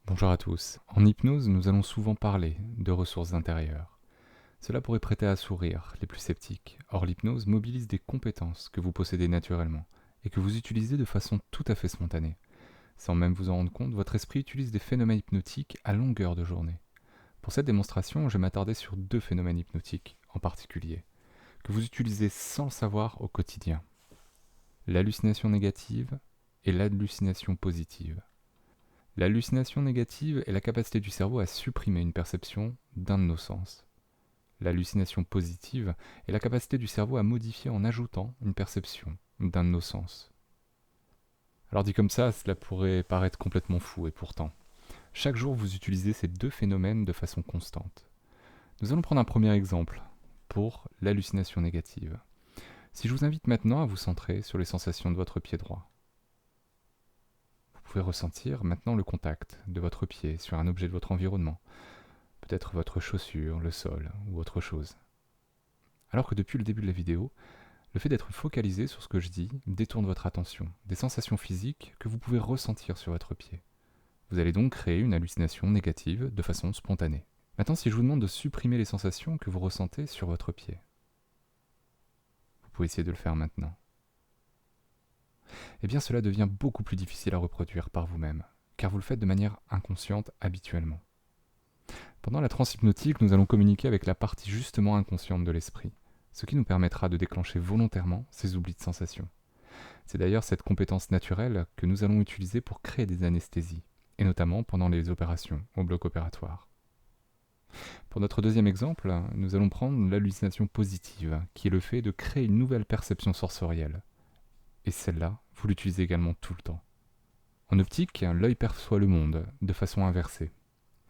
Bonjour à tous. En hypnose, nous allons souvent parler de ressources intérieures. Cela pourrait prêter à sourire les plus sceptiques. Or, l'hypnose mobilise des compétences que vous possédez naturellement et que vous utilisez de façon tout à fait spontanée. Sans même vous en rendre compte, votre esprit utilise des phénomènes hypnotiques à longueur de journée. Pour cette démonstration, je vais m'attarder sur deux phénomènes hypnotiques en particulier, que vous utilisez sans le savoir au quotidien. L'hallucination négative et l'hallucination positive. L'hallucination négative est la capacité du cerveau à supprimer une perception d'un de nos sens. L'hallucination positive est la capacité du cerveau à modifier en ajoutant une perception d'un de nos sens. Alors dit comme ça, cela pourrait paraître complètement fou, et pourtant, chaque jour vous utilisez ces deux phénomènes de façon constante. Nous allons prendre un premier exemple pour l'hallucination négative. Si je vous invite maintenant à vous centrer sur les sensations de votre pied droit, vous pouvez ressentir maintenant le contact de votre pied sur un objet de votre environnement, peut-être votre chaussure, le sol ou autre chose. Alors que depuis le début de la vidéo, le fait d'être focalisé sur ce que je dis détourne votre attention des sensations physiques que vous pouvez ressentir sur votre pied. Vous allez donc créer une hallucination négative de façon spontanée. Maintenant, si je vous demande de supprimer les sensations que vous ressentez sur votre pied, vous pouvez essayer de le faire maintenant. Eh bien, cela devient beaucoup plus difficile à reproduire par vous-même, car vous le faites de manière inconsciente habituellement. Pendant la transe hypnotique, nous allons communiquer avec la partie justement inconsciente de l'esprit, ce qui nous permettra de déclencher volontairement ces oublis de sensations. C'est d'ailleurs cette compétence naturelle que nous allons utiliser pour créer des anesthésies, et notamment pendant les opérations au bloc opératoire. Pour notre deuxième exemple, nous allons prendre l'hallucination positive, qui est le fait de créer une nouvelle perception sensorielle. Et celle-là, vous l'utilisez également tout le temps. En optique, l'œil perçoit le monde de façon inversée.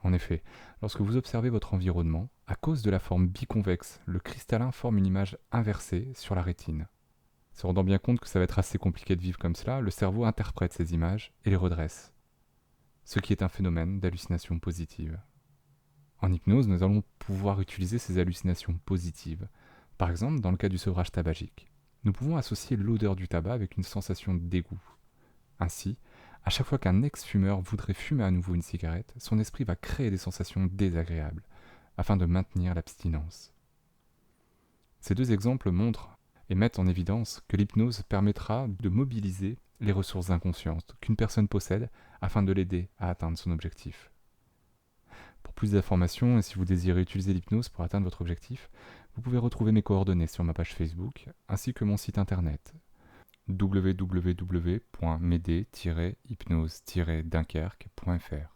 En effet, lorsque vous observez votre environnement, à cause de la forme biconvexe, le cristallin forme une image inversée sur la rétine. Se rendant bien compte que ça va être assez compliqué de vivre comme cela, le cerveau interprète ces images et les redresse, ce qui est un phénomène d'hallucination positive. En hypnose, nous allons pouvoir utiliser ces hallucinations positives. Par exemple, dans le cas du sevrage tabagique, nous pouvons associer l'odeur du tabac avec une sensation de dégoût. Ainsi, à chaque fois qu'un ex-fumeur voudrait fumer à nouveau une cigarette, son esprit va créer des sensations désagréables, afin de maintenir l'abstinence. Ces deux exemples montrent et mettent en évidence que l'hypnose permettra de mobiliser les ressources inconscientes qu'une personne possède afin de l'aider à atteindre son objectif. Pour plus d'informations et si vous désirez utiliser l'hypnose pour atteindre votre objectif, vous pouvez retrouver mes coordonnées sur ma page Facebook ainsi que mon site internet www.mede-hypnose-dunkerque.fr.